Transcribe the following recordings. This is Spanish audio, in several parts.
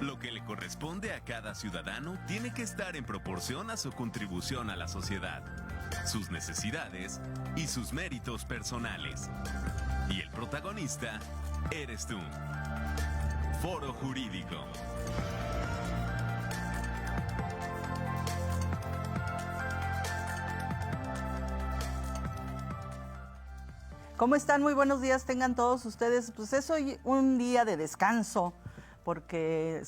Lo que le corresponde a cada ciudadano tiene que estar en proporción a su contribución a la sociedad, sus necesidades y sus méritos personales. Y el protagonista eres tú. Foro Jurídico. ¿Cómo están? Muy buenos días tengan todos ustedes. Pues es hoy un día de descanso, porque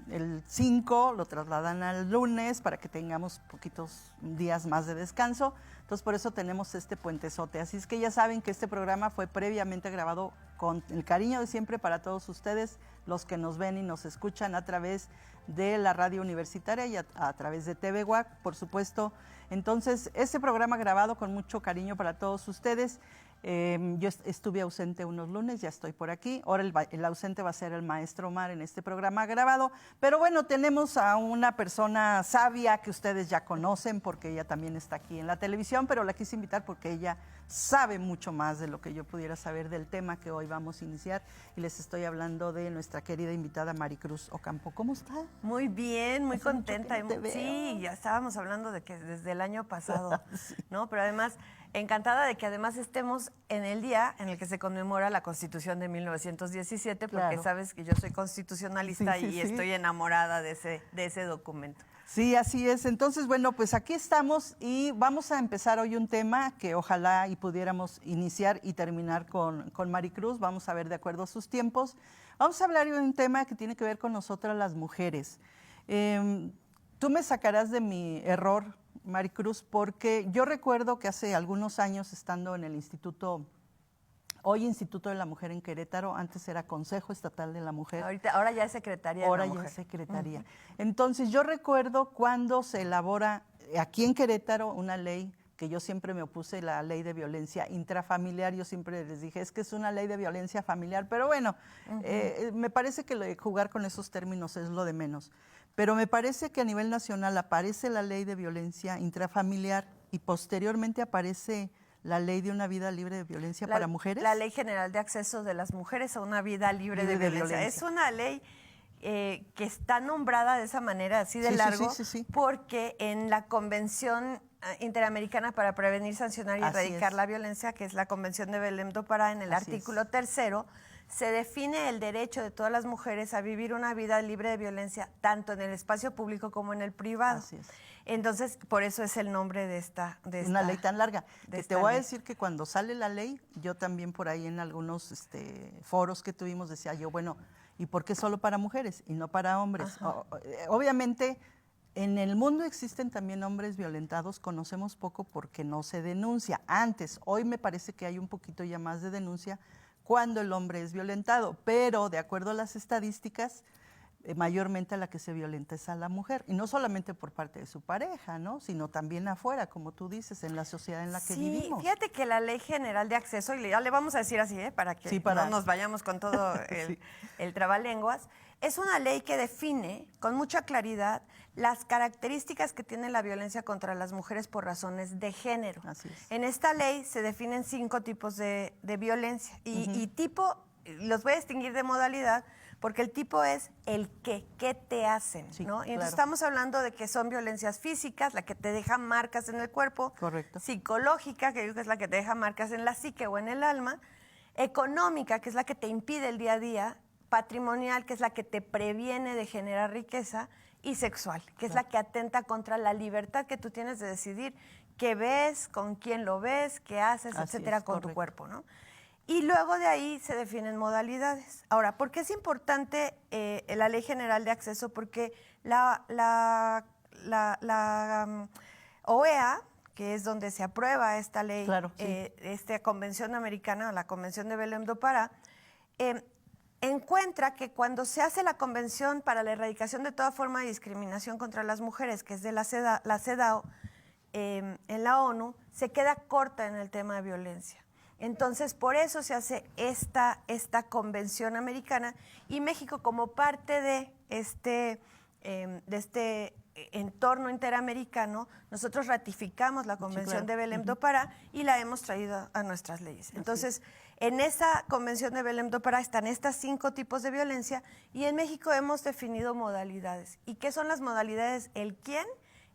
el 5 lo trasladan al lunes para que tengamos poquitos días más de descanso. Entonces por eso tenemos este puentezote. Así es que ya saben que este programa fue previamente grabado con el cariño de siempre para todos ustedes, los que nos ven y nos escuchan a través de la radio universitaria y a través de TV UAC, por supuesto. Entonces, este programa grabado con mucho cariño para todos ustedes. Yo estuve ausente unos lunes, ya estoy por aquí. Ahora el ausente va a ser el maestro Omar en este programa grabado. Pero bueno, tenemos a una persona sabia que ustedes ya conocen porque ella también está aquí en la televisión, pero la quise invitar porque ella sabe mucho más de lo que yo pudiera saber del tema que hoy vamos a iniciar. Y les estoy hablando de nuestra querida invitada Maricruz Ocampo. ¿Cómo está? Muy bien, muy contenta. No te veo. Sí, ya estábamos hablando de que desde el año pasado, Sí. ¿no? Pero además, encantada de que además estemos en el día en el que se conmemora la Constitución de 1917, porque Claro. sabes que yo soy constitucionalista Sí, y estoy enamorada de ese documento. Sí, así es. Entonces, bueno, pues aquí estamos y vamos a empezar hoy un tema que ojalá y pudiéramos iniciar y terminar con Maricruz. Vamos a ver de acuerdo a sus tiempos. Vamos a hablar de un tema que tiene que ver con nosotras las mujeres. Tú me sacarás de mi error, Maricruz, porque yo recuerdo que hace algunos años, estando en el hoy Instituto de la Mujer en Querétaro, antes era Consejo Estatal de la Mujer. Ahora ya es Secretaría Ahora de la ya Mujer. es Secretaría. Entonces, yo recuerdo cuando se elabora aquí en Querétaro una ley que yo siempre me opuse, la ley de violencia intrafamiliar. Yo siempre les dije, es que es una ley de violencia familiar, pero bueno, me parece que jugar con esos términos es lo de menos. Pero me parece que a nivel nacional aparece la ley de violencia intrafamiliar y posteriormente aparece la ley de una vida libre de violencia para mujeres. La Ley General de Acceso de las Mujeres a una Vida Libre de Violencia. Es una ley que está nombrada de esa manera, así de largo, sí. porque en la Convención Interamericana para Prevenir, Sancionar y Erradicar la Violencia, que es la Convención de Belém do Pará, en el artículo 3º, se define el derecho de todas las mujeres a vivir una vida libre de violencia, tanto en el espacio público como en el privado. Así es. Entonces, por eso es el nombre de esta una ley tan larga. Que te voy a ley. decir que cuando sale la ley, yo también por ahí en algunos foros que tuvimos decía yo, bueno, ¿y por qué solo para mujeres y no para hombres? Obviamente, en el mundo existen también hombres violentados, conocemos poco porque no se denuncia. Antes, hoy me parece que hay un poquito ya más de denuncia cuando el hombre es violentado, pero de acuerdo a las estadísticas, mayormente a la que se violenta es a la mujer, y no solamente por parte de su pareja, ¿no? Sino también afuera, como tú dices, en la sociedad en la que vivimos. Fíjate que la Ley General de Acceso, y ya le vamos a decir así, para que no nos vayamos con todo el trabalenguas, es una ley que define con mucha claridad las características que tiene la violencia contra las mujeres por razones de género. Así es. En esta ley se definen 5 tipos de violencia y tipo, los voy a distinguir de modalidad, porque el tipo es el qué te hacen, sí, ¿no? Y entonces claro. estamos hablando de que son violencias físicas, la que te deja marcas en el cuerpo. Correcto. Psicológica, que es la que te deja marcas en la psique o en el alma. Económica, que es la que te impide el día a día. Patrimonial, que es la que te previene de generar riqueza. Y sexual, que es la que atenta contra la libertad que tú tienes de decidir qué ves, con quién lo ves, qué haces, etcétera, con tu cuerpo, ¿no? Y luego de ahí se definen modalidades. Ahora, ¿por qué es importante la Ley General de Acceso? Porque la OEA, que es donde se aprueba esta ley, claro, sí. esta Convención Americana, la Convención de Belém do Pará, encuentra que cuando se hace la Convención para la Erradicación de toda forma de discriminación contra las mujeres, que es de la CEDAW, en la ONU, se queda corta en el tema de violencia. Entonces, por eso se hace esta convención americana y México, como parte de este entorno interamericano, nosotros ratificamos la Convención de Belém do Pará y la hemos traído a nuestras leyes. Entonces, en esa Convención de Belém do Pará están estas 5 tipos de violencia y en México hemos definido modalidades. ¿Y qué son las modalidades? El quién,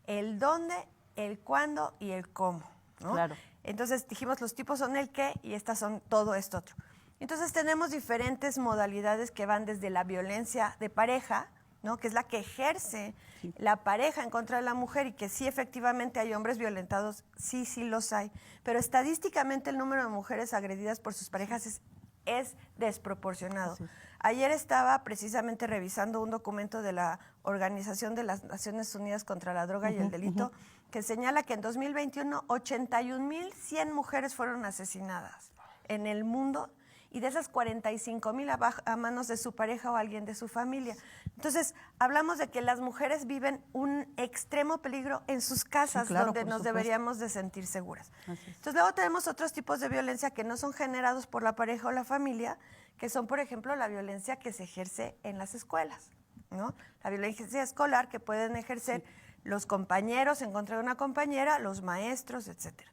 el dónde, el cuándo y el cómo, ¿no? Claro. Entonces dijimos los tipos son el qué y estas son todo esto otro. Entonces tenemos diferentes modalidades que van desde la violencia de pareja, ¿no? Que es la que ejerce la pareja en contra de la mujer y que sí efectivamente hay hombres violentados, sí los hay, pero estadísticamente el número de mujeres agredidas por sus parejas es desproporcionado. Ayer estaba precisamente revisando un documento de la Organización de las Naciones Unidas contra la Droga y el Delito que señala que en 2021 81,100 mujeres fueron asesinadas en el mundo y de esas 45,000 a manos de su pareja o alguien de su familia. Entonces, hablamos de que las mujeres viven un extremo peligro en sus casas, sí, claro, donde nos deberíamos de sentir seguras. Entonces, luego tenemos otros tipos de violencia que no son generados por la pareja o la familia, que son, por ejemplo, la violencia que se ejerce en las escuelas, ¿no? La violencia escolar que pueden ejercer los compañeros en contra de una compañera, los maestros, etcétera.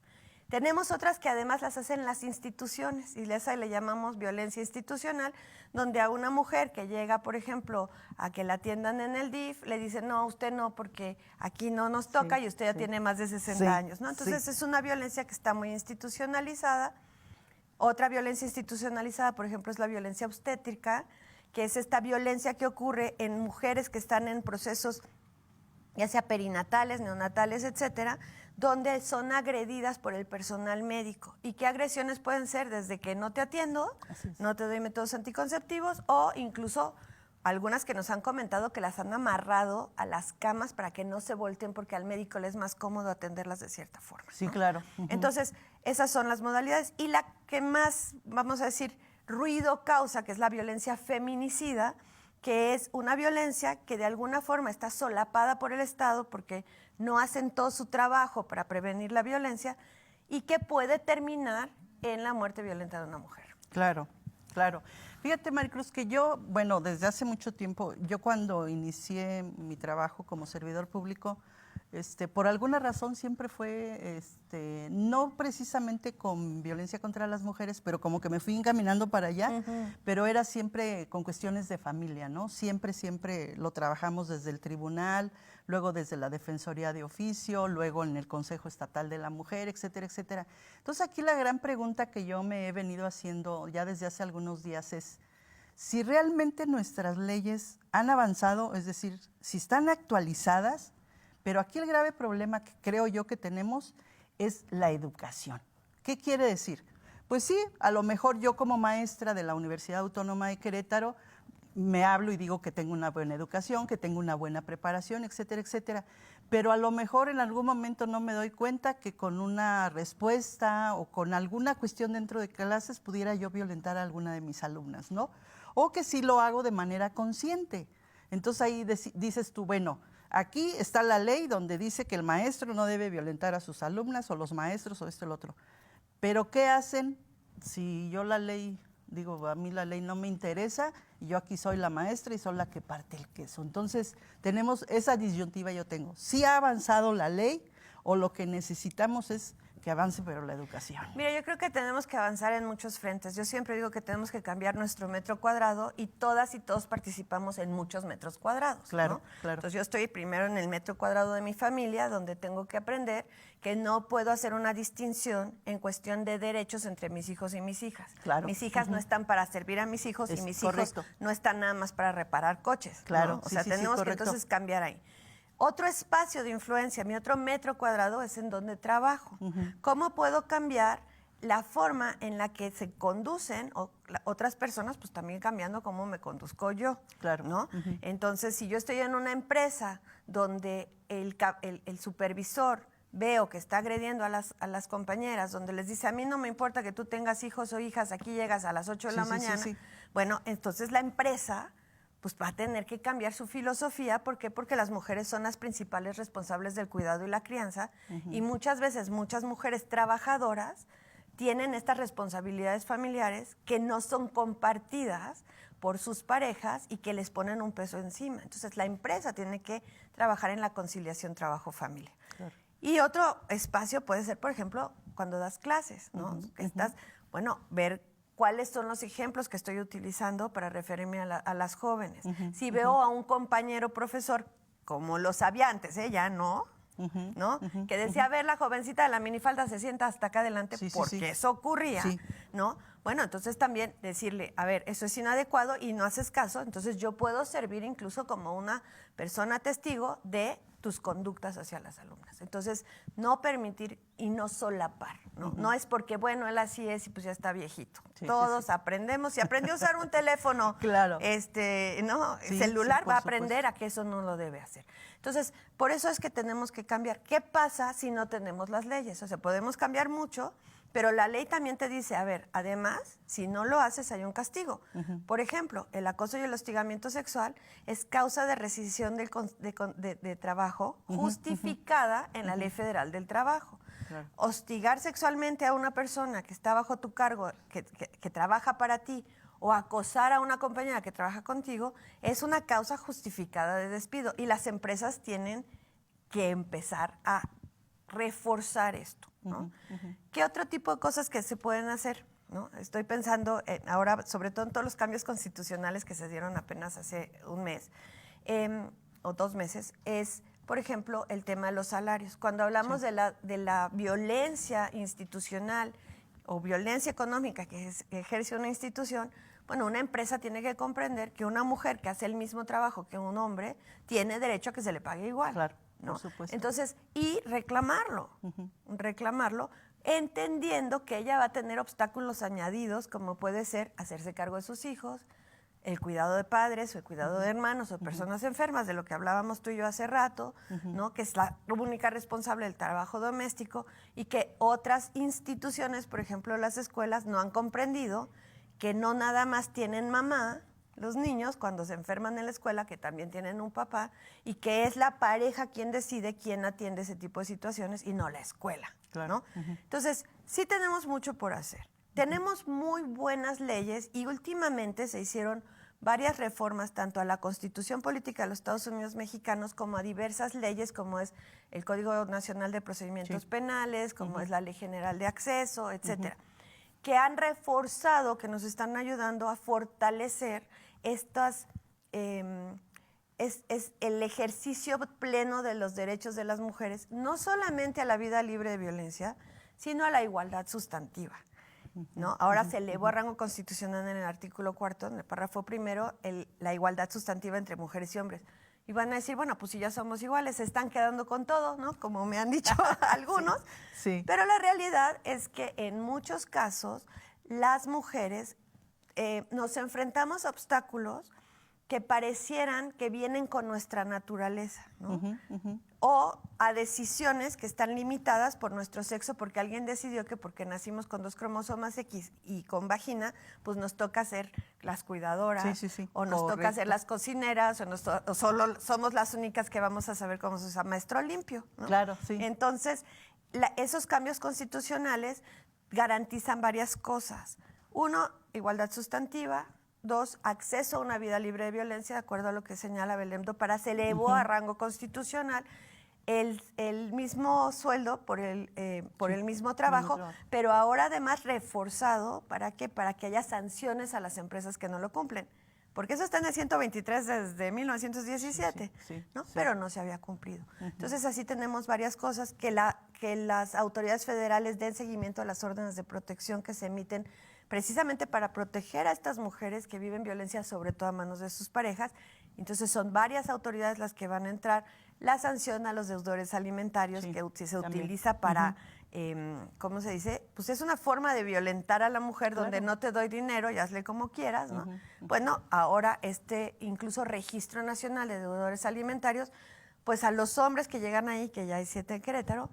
Tenemos otras que además las hacen las instituciones y esa le llamamos violencia institucional, donde a una mujer que llega, por ejemplo, a que la atiendan en el DIF, le dicen, no, usted no, porque aquí no nos toca y usted ya tiene más de 60 años, ¿no? Entonces es una violencia que está muy institucionalizada. Otra violencia institucionalizada, por ejemplo, es la violencia obstétrica, que es esta violencia que ocurre en mujeres que están en procesos ya sea perinatales, neonatales, etcétera, donde son agredidas por el personal médico. ¿Y qué agresiones pueden ser? Desde que no te atiendo, no te doy métodos anticonceptivos o incluso algunas que nos han comentado que las han amarrado a las camas para que no se volteen porque al médico le es más cómodo atenderlas de cierta forma, Sí, ¿no? claro. Entonces, esas son las modalidades. Y la que más, vamos a decir, ruido causa, que es la violencia feminicida, que es una violencia que de alguna forma está solapada por el Estado porque no hacen todo su trabajo para prevenir la violencia y que puede terminar en la muerte violenta de una mujer. Claro, claro. Fíjate, Maricruz, que yo, bueno, desde hace mucho tiempo, yo cuando inicié mi trabajo como servidor público, por alguna razón siempre fue, no precisamente con violencia contra las mujeres, pero como que me fui encaminando para allá, pero era siempre con cuestiones de familia, ¿no? Siempre lo trabajamos desde el tribunal, luego desde la Defensoría de Oficio, luego en el Consejo Estatal de la Mujer, etcétera, etcétera. Entonces aquí la gran pregunta que yo me he venido haciendo ya desde hace algunos días es, si realmente nuestras leyes han avanzado, es decir, si están actualizadas, pero aquí el grave problema que creo yo que tenemos es la educación. ¿Qué quiere decir? Pues sí, a lo mejor yo como maestra de la Universidad Autónoma de Querétaro me hablo y digo que tengo una buena educación, que tengo una buena preparación, etcétera, etcétera. Pero a lo mejor en algún momento no me doy cuenta que con una respuesta o con alguna cuestión dentro de clases pudiera yo violentar a alguna de mis alumnas, ¿no? O que sí lo hago de manera consciente. Entonces ahí dices tú, bueno, aquí está la ley donde dice que el maestro no debe violentar a sus alumnas o los maestros o esto y lo otro. Pero ¿qué hacen si yo la ley, digo, a mí la ley no me interesa y yo aquí soy la maestra y soy la que parte el queso? Entonces tenemos esa disyuntiva yo tengo. Sí ha avanzado la ley o lo que necesitamos es que avance, pero la educación. Mira, yo creo que tenemos que avanzar en muchos frentes. Yo siempre digo que tenemos que cambiar nuestro metro cuadrado y todas y todos participamos en muchos metros cuadrados. Claro, ¿no? claro. Entonces yo estoy primero en el metro cuadrado de mi familia, donde tengo que aprender que no puedo hacer una distinción en cuestión de derechos entre mis hijos y mis hijas. Claro. Mis hijas no están para servir a mis hijos y mis hijos no están nada más para reparar coches. Claro, ¿no? O sea, sí, tenemos que correcto. entonces cambiar ahí. Otro espacio de influencia, mi otro metro cuadrado es en donde trabajo. ¿Cómo puedo cambiar la forma en la que se conducen otras personas? Pues también cambiando cómo me conduzco yo. Claro. ¿No? Entonces, si yo estoy en una empresa donde el supervisor veo que está agrediendo a las compañeras, donde les dice, a mí no me importa que tú tengas hijos o hijas, aquí llegas a las 8 de la mañana. Sí. Bueno, entonces la empresa pues va a tener que cambiar su filosofía. ¿Por qué? Porque las mujeres son las principales responsables del cuidado y la crianza y muchas veces muchas mujeres trabajadoras tienen estas responsabilidades familiares que no son compartidas por sus parejas y que les ponen un peso encima. Entonces, la empresa tiene que trabajar en la conciliación trabajo-familia. Claro. Y otro espacio puede ser, por ejemplo, cuando das clases, ¿no? Bueno, ver cuáles son los ejemplos que estoy utilizando para referirme a las jóvenes. Si veo a un compañero profesor, como lo sabía antes, ya no, ¿no? Que decía, a ver, la jovencita de la minifalda se sienta hasta acá adelante, porque eso ocurría, ¿no? Bueno, entonces también decirle, a ver, eso es inadecuado y no haces caso, entonces yo puedo servir incluso como una persona testigo de tus conductas hacia las alumnas. Entonces, no permitir y no solapar, ¿no? No es porque, bueno, él así es y pues ya está viejito. Todos aprendemos. Si aprendió a usar un teléfono, claro. ¿no? Celular, va a aprender a que eso no lo debe hacer. Entonces, por eso es que tenemos que cambiar. ¿Qué pasa si no tenemos las leyes? O sea, podemos cambiar mucho, pero la ley también te dice, a ver, además, si no lo haces, hay un castigo. Por ejemplo, el acoso y el hostigamiento sexual es causa de rescisión de trabajo justificada en la Ley Federal del Trabajo. Claro. Hostigar sexualmente a una persona que está bajo tu cargo, que trabaja para ti, o acosar a una compañera que trabaja contigo, es una causa justificada de despido. Y las empresas tienen que empezar a reforzar esto, ¿no? ¿Qué otro tipo de cosas que se pueden hacer? ¿No? Estoy pensando ahora, sobre todo en todos los cambios constitucionales que se dieron apenas hace un mes o 2 meses, es, por ejemplo, el tema de los salarios. Cuando hablamos de la violencia institucional o violencia económica que ejerce una institución, bueno, una empresa tiene que comprender que una mujer que hace el mismo trabajo que un hombre tiene derecho a que se le pague igual. Claro. ¿no? Por supuesto. Entonces, y reclamarlo, entendiendo que ella va a tener obstáculos añadidos, como puede ser hacerse cargo de sus hijos, el cuidado de padres, o el cuidado de hermanos, o personas enfermas, de lo que hablábamos tú y yo hace rato, ¿no? Que es la única responsable del trabajo doméstico, y que otras instituciones, por ejemplo las escuelas, no han comprendido que no nada más tienen mamá, los niños cuando se enferman en la escuela, que también tienen un papá, y que es la pareja quien decide quién atiende ese tipo de situaciones y no la escuela, claro. ¿no? Entonces, sí tenemos mucho por hacer. Tenemos muy buenas leyes y últimamente se hicieron varias reformas tanto a la Constitución Política de los Estados Unidos Mexicanos como a diversas leyes, como es el Código Nacional de Procedimientos Penales, como es la Ley General de Acceso, etcétera, que han reforzado, que nos están ayudando a fortalecer estas, es el ejercicio pleno de los derechos de las mujeres, no solamente a la vida libre de violencia, sino a la igualdad sustantiva, ¿no? Ahora se elevó a rango constitucional en el artículo 4, en el párrafo primero, la igualdad sustantiva entre mujeres y hombres. Y van a decir, bueno, pues si ya somos iguales, se están quedando con todo, ¿no? Como me han dicho algunos. Sí. Pero la realidad es que en muchos casos las mujeres nos enfrentamos a obstáculos que parecieran que vienen con nuestra naturaleza, ¿no? O a decisiones que están limitadas por nuestro sexo, porque alguien decidió que porque nacimos con 2 cromosomas X y con vagina, pues nos toca ser las cuidadoras, o nos toca ser las cocineras, o solo somos las únicas que vamos a saber cómo se usa maestro limpio, ¿no? Claro, sí. Entonces, esos cambios constitucionales garantizan varias cosas. 1, igualdad sustantiva. 2, acceso a una vida libre de violencia, de acuerdo a lo que señala Belém do Pará, se elevó a rango constitucional. El mismo sueldo por el mismo trabajo, pero ahora además reforzado, ¿para qué? Para que haya sanciones a las empresas que no lo cumplen. Porque eso está en el 123 desde 1917, ¿no? Pero no se había cumplido. Entonces así tenemos varias cosas, que las autoridades federales den seguimiento a las órdenes de protección que se emiten precisamente para proteger a estas mujeres que viven violencia, sobre todo a manos de sus parejas. Entonces son varias autoridades las que van a entrar. La sanción a los deudores alimentarios, que se utiliza para, ¿cómo se dice? Pues es una forma de violentar a la mujer, donde no te doy dinero y hazle como quieras, ¿no? Bueno, ahora incluso registro nacional de deudores alimentarios, pues a los hombres que llegan ahí, que ya hay 7 en Querétaro,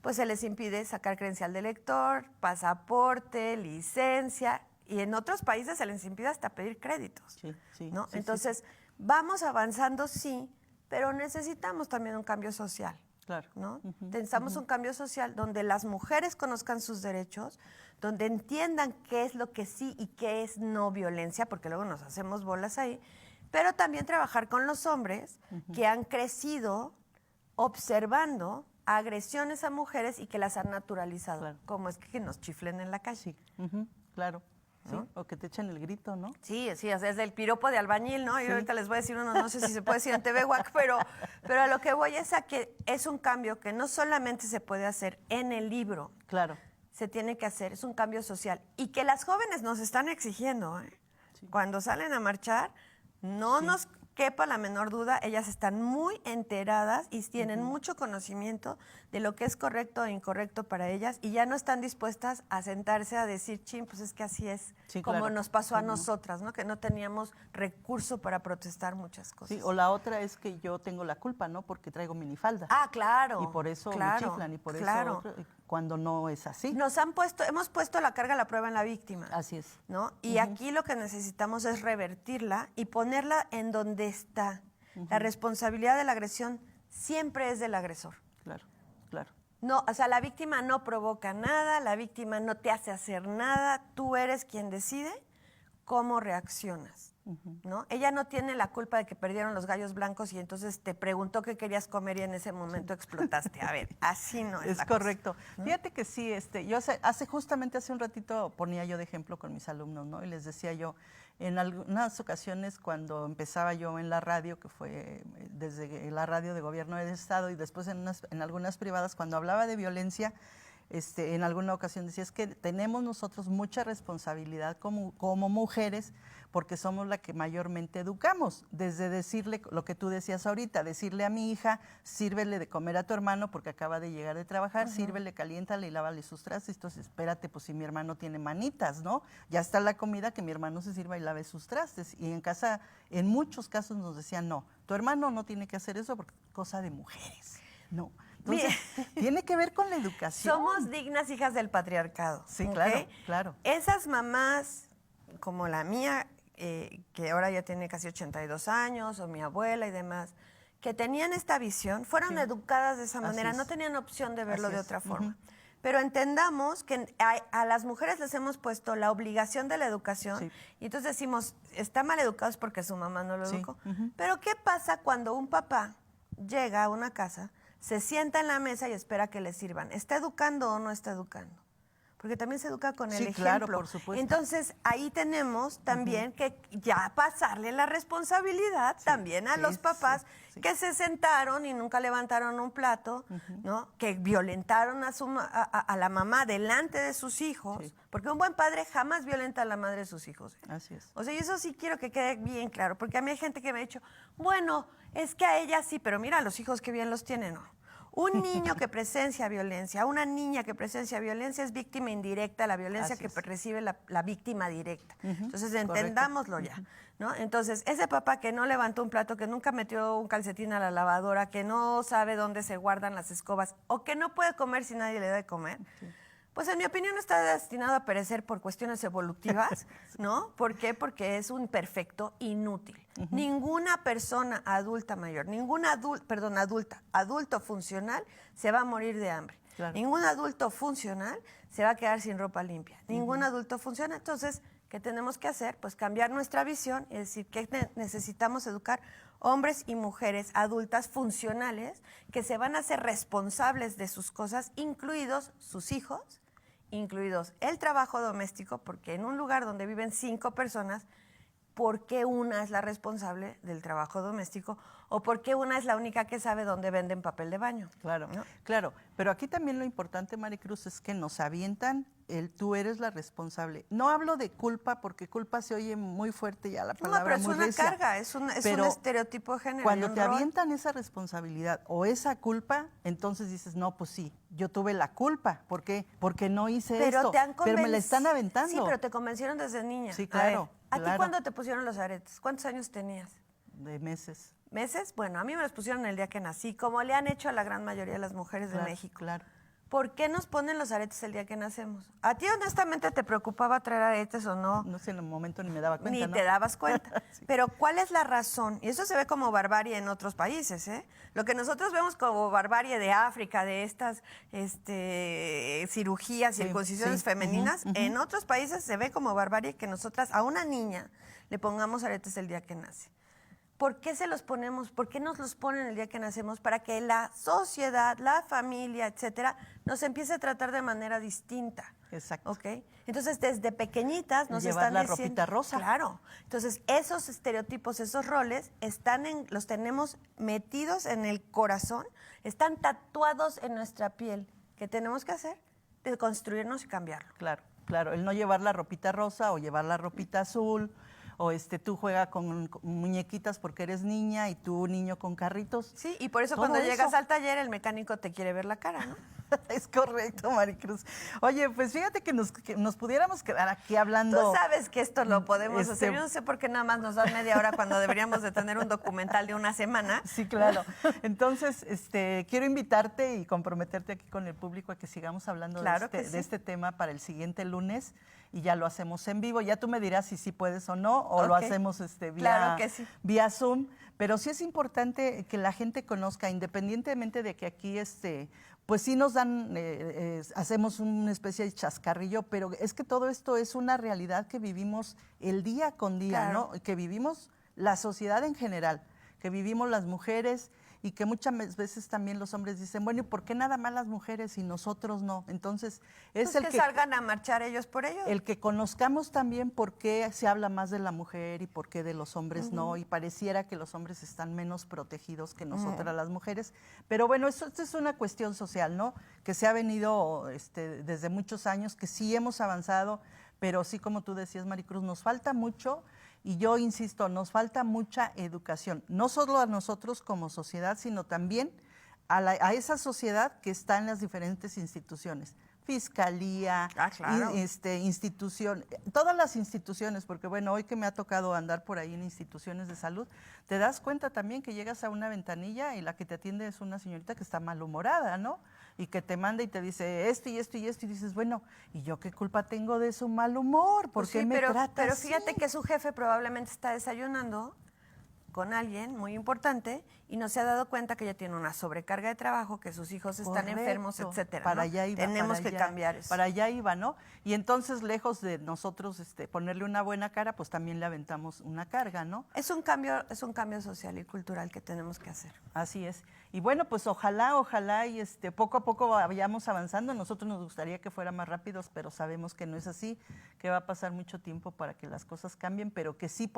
pues se les impide sacar credencial de lector, pasaporte, licencia, y en otros países se les impide hasta pedir créditos, ¿no? Entonces, vamos avanzando, sí, pero necesitamos también un cambio social, ¿no? Necesitamos un cambio social donde las mujeres conozcan sus derechos, donde entiendan qué es lo que sí y qué es no violencia, porque luego nos hacemos bolas ahí, pero también trabajar con los hombres que han crecido observando agresiones a mujeres y que las han naturalizado, Claro. como es que nos chiflen en la calle. Ujú, claro. Sí, ¿No? o que te echen el grito, ¿no? Sí, sí, o sea, es del piropo de albañil, ¿no? Y ahorita les voy a decir uno, no sé si se puede decir en TV WAC, pero a lo que voy es a que es un cambio que no solamente se puede hacer en el libro, Claro. se tiene que hacer, es un cambio social. Y que las jóvenes nos están exigiendo, ¿eh? Cuando salen a marchar, no nos quepa la menor duda, ellas están muy enteradas y tienen mucho conocimiento de lo que es correcto e incorrecto para ellas y ya no están dispuestas a sentarse a decir, chin, pues es que así es, Sí, como claro. nos pasó a nosotras, ¿no? Que no teníamos recurso para protestar muchas cosas. Sí, o la otra es que yo tengo la culpa, ¿no? Porque traigo minifalda. Ah, claro. Y por eso claro, me chiflan y por claro. eso cuando no es así. Hemos puesto la carga a la prueba en la víctima. Así es. ¿No? Y aquí lo que necesitamos es revertirla y ponerla en donde está. La responsabilidad de la agresión siempre es del agresor. Claro, claro. No, o sea, la víctima no provoca nada, la víctima no te hace hacer nada, tú eres quien decide cómo reaccionas. ¿No? Ella no tiene la culpa de que perdieron los gallos blancos y entonces te preguntó qué querías comer y en ese momento explotaste. A ver, así no es Es la correcto. cosa, ¿no? Fíjate que sí, yo justamente hace un ratito ponía yo de ejemplo con mis alumnos, ¿no? Y les decía yo, en algunas ocasiones cuando empezaba yo en la radio, que fue desde la radio de gobierno del estado y después en algunas privadas, cuando hablaba de violencia, en alguna ocasión decía, es que tenemos nosotros mucha responsabilidad como mujeres porque somos la que mayormente educamos, desde decirle lo que tú decías ahorita, decirle a mi hija, sírvele de comer a tu hermano porque acaba de llegar de trabajar, sírvele, caliéntale y lávale sus trastes, entonces espérate, pues si mi hermano tiene manitas, ¿no? Ya está la comida, que mi hermano se sirva y lave sus trastes. Y en casa, en muchos casos nos decían, no, tu hermano no tiene que hacer eso porque es cosa de mujeres, no. Entonces, tiene que ver con la educación. Somos dignas hijas del patriarcado. Sí, ¿ok? claro, claro. Esas mamás, como la mía, que ahora ya tiene casi 82 años, o mi abuela y demás, que tenían esta visión, fueron educadas de esa Así manera, es. no tenían opción de verlo Así de es. otra forma. Pero entendamos que a las mujeres les hemos puesto la obligación de la educación Sí. y entonces decimos, está mal educados porque su mamá no lo Sí. educó. Pero ¿qué pasa cuando un papá llega a una casa, se sienta en la mesa y espera que le sirvan? ¿Está educando o no está educando? Porque también se educa con el Sí, ejemplo. claro, por supuesto. Entonces, ahí tenemos también que ya pasarle la responsabilidad también a sí, los papás sí. que se sentaron y nunca levantaron un plato, ¿no? Que violentaron a la mamá delante de sus hijos. Sí. Porque un buen padre jamás violenta a la madre de sus hijos. Así es. O sea, y eso sí quiero que quede bien claro, porque a mí hay gente que me ha dicho, bueno, es que a ella sí, pero mira, los hijos que bien los tienen, ¿no? Un niño que presencia violencia, una niña que presencia violencia es víctima indirecta de la violencia Así que es. recibe la víctima directa. Entonces, correcto. entendámoslo ya, ¿no? Entonces, ese papá que no levantó un plato, que nunca metió un calcetín a la lavadora, que no sabe dónde se guardan las escobas, o que no puede comer si nadie le da de comer, pues en mi opinión está destinado a perecer por cuestiones evolutivas, ¿no? ¿Por qué? Porque es un perfecto inútil. Ninguna persona adulta mayor, adulto funcional se va a morir de hambre. Claro. Ningún adulto funcional se va a quedar sin ropa limpia. Ningún adulto funcional. Entonces, ¿qué tenemos que hacer? Pues cambiar nuestra visión y decir que necesitamos educar hombres y mujeres adultas funcionales que se van a hacer responsables de sus cosas, incluidos sus hijos, incluidos el trabajo doméstico, porque en un lugar donde viven 5 personas, ¿por qué una es la responsable del trabajo doméstico? ¿O por qué una es la única que sabe dónde venden papel de baño? Claro, ¿no? claro. Pero aquí también lo importante, Maricruz, es que nos avientan tú eres la responsable. No hablo de culpa porque culpa se oye muy fuerte ya la palabra. No, pero es muy una recia. carga, es un estereotipo de género. Cuando y un te rol. avientan esa responsabilidad o esa culpa, entonces dices, no, pues sí, yo tuve la culpa. ¿Por qué? Porque no hice esto. Pero me la están aventando. Sí, pero te convencieron desde niña. Sí, claro, ¿A ti claro. cuándo te pusieron los aretes? ¿Cuántos años tenías? De meses. ¿Meses? Bueno, a mí me los pusieron el día que nací, como le han hecho a la gran mayoría de las mujeres Claro, de México. claro. ¿por qué nos ponen los aretes el día que nacemos? ¿A ti honestamente te preocupaba traer aretes o no? No sé, en el momento ni me daba cuenta, Ni ¿no? te dabas cuenta. Sí. Pero ¿cuál es la razón? Y eso se ve como barbarie en otros países, ¿eh? Lo que nosotros vemos como barbarie de África, de estas cirugías, Sí, circuncisiones sí. femeninas, Ujú, ujú. en otros países se ve como barbarie que nosotras a una niña le pongamos aretes el día que nace. ¿Por qué se los ponemos? ¿Por qué nos los ponen el día que nacemos? Para que la sociedad, la familia, etcétera, nos empiece a tratar de manera distinta. Exacto. ¿Ok? Entonces, desde pequeñitas nos Llevar están la diciendo... ropita rosa. Claro. Entonces, esos estereotipos, esos roles, los tenemos metidos en el corazón, están tatuados en nuestra piel. ¿Qué tenemos que hacer? Deconstruirnos y cambiarlo. Claro, claro. El no llevar la ropita rosa o llevar la ropita azul, o tú juegas con muñequitas porque eres niña y tú niño con carritos. Sí, y por eso Todo cuando eso. llegas al taller, el mecánico te quiere ver la cara, ¿no? Es correcto, Maricruz. Oye, pues fíjate que nos pudiéramos quedar aquí hablando. Tú sabes que esto lo podemos Este- hacer. Yo no sé por qué nada más nos dan media hora cuando deberíamos de tener un documental de una semana. Sí, claro. Entonces, quiero invitarte y comprometerte aquí con el público a que sigamos hablando Claro que sí. de este tema para el siguiente lunes y ya lo hacemos en vivo. Ya tú me dirás si sí puedes o no, o lo Ok. hacemos Claro que sí. vía Zoom. Pero sí es importante que la gente conozca, independientemente de que aquí pues sí nos dan, hacemos una especie de chascarrillo, pero es que todo esto es una realidad que vivimos el día con día, Claro. ¿no? Que vivimos la sociedad en general, que vivimos las mujeres y que muchas veces también los hombres dicen, bueno, ¿y por qué nada más las mujeres y nosotros no? Entonces, es Pues que salgan a marchar ellos por ellos. el que conozcamos también por qué se habla más de la mujer y por qué de los hombres no, y pareciera que los hombres están menos protegidos que nosotras las mujeres. Pero bueno, esto es una cuestión social, ¿no? Que se ha venido desde muchos años, que sí hemos avanzado, pero sí, como tú decías, Maricruz, nos falta mucho. Y yo insisto, nos falta mucha educación, no solo a nosotros como sociedad, sino también a esa sociedad que está en las diferentes instituciones. Fiscalía, claro. institución, todas las instituciones, porque bueno, hoy que me ha tocado andar por ahí en instituciones de salud, te das cuenta también que llegas a una ventanilla y la que te atiende es una señorita que está malhumorada, ¿no? Y que te manda y te dice esto y esto y esto, y dices, bueno, ¿y yo qué culpa tengo de su mal humor? ¿Por Pues qué sí, me trata pero así? fíjate que su jefe probablemente está desayunando con alguien muy importante y no se ha dado cuenta que ella tiene una sobrecarga de trabajo, que sus hijos están Correcto. enfermos, etcétera. Para ¿no? allá iba, Tenemos para que allá, cambiar eso. Para allá iba, ¿no? Y entonces, lejos de nosotros ponerle una buena cara, pues también le aventamos una carga, ¿no? Es un cambio social y cultural que tenemos que hacer. Así es. Y bueno, pues ojalá y poco a poco vayamos avanzando. Nosotros nos gustaría que fuera más rápidos, pero sabemos que no es así, que va a pasar mucho tiempo para que las cosas cambien, pero que sí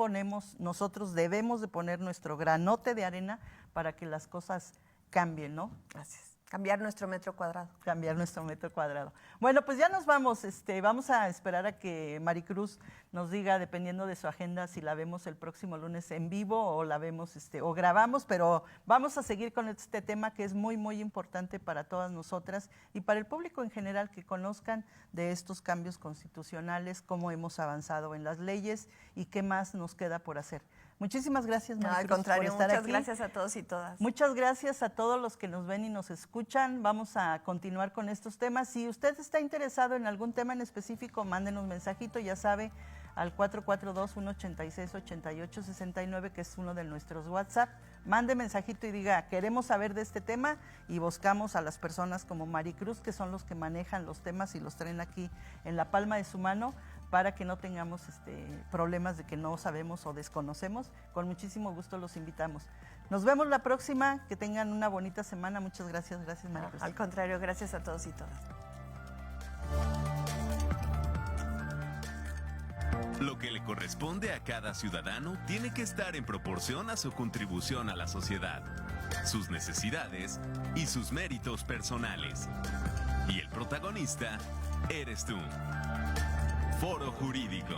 nosotros debemos de poner nuestro granote de arena para que las cosas cambien, ¿no? Así es. Cambiar nuestro metro cuadrado. Cambiar nuestro metro cuadrado. Bueno, pues ya nos vamos. Vamos a esperar a que Maricruz nos diga, dependiendo de su agenda, si la vemos el próximo lunes en vivo o la vemos o grabamos, pero vamos a seguir con este tema que es muy, muy importante para todas nosotras y para el público en general, que conozcan de estos cambios constitucionales, cómo hemos avanzado en las leyes y qué más nos queda por hacer. Muchísimas gracias, No, Maricruz, al contrario, por estar muchas aquí. gracias a todos y todas. Muchas gracias a todos los que nos ven y nos escuchan. Vamos a continuar con estos temas. Si usted está interesado en algún tema en específico, mándenos mensajito, ya sabe, al 442-186-8869, que es uno de nuestros WhatsApp. Mande mensajito y diga, queremos saber de este tema, y buscamos a las personas como Maricruz, que son los que manejan los temas y los traen aquí en la palma de su mano, para que no tengamos problemas de que no sabemos o desconocemos. Con muchísimo gusto los invitamos. Nos vemos la próxima, que tengan una bonita semana. Muchas gracias, Maricruz. Al contrario, gracias a todos y todas. Lo que le corresponde a cada ciudadano tiene que estar en proporción a su contribución a la sociedad, sus necesidades y sus méritos personales. Y el protagonista eres tú. Foro Jurídico.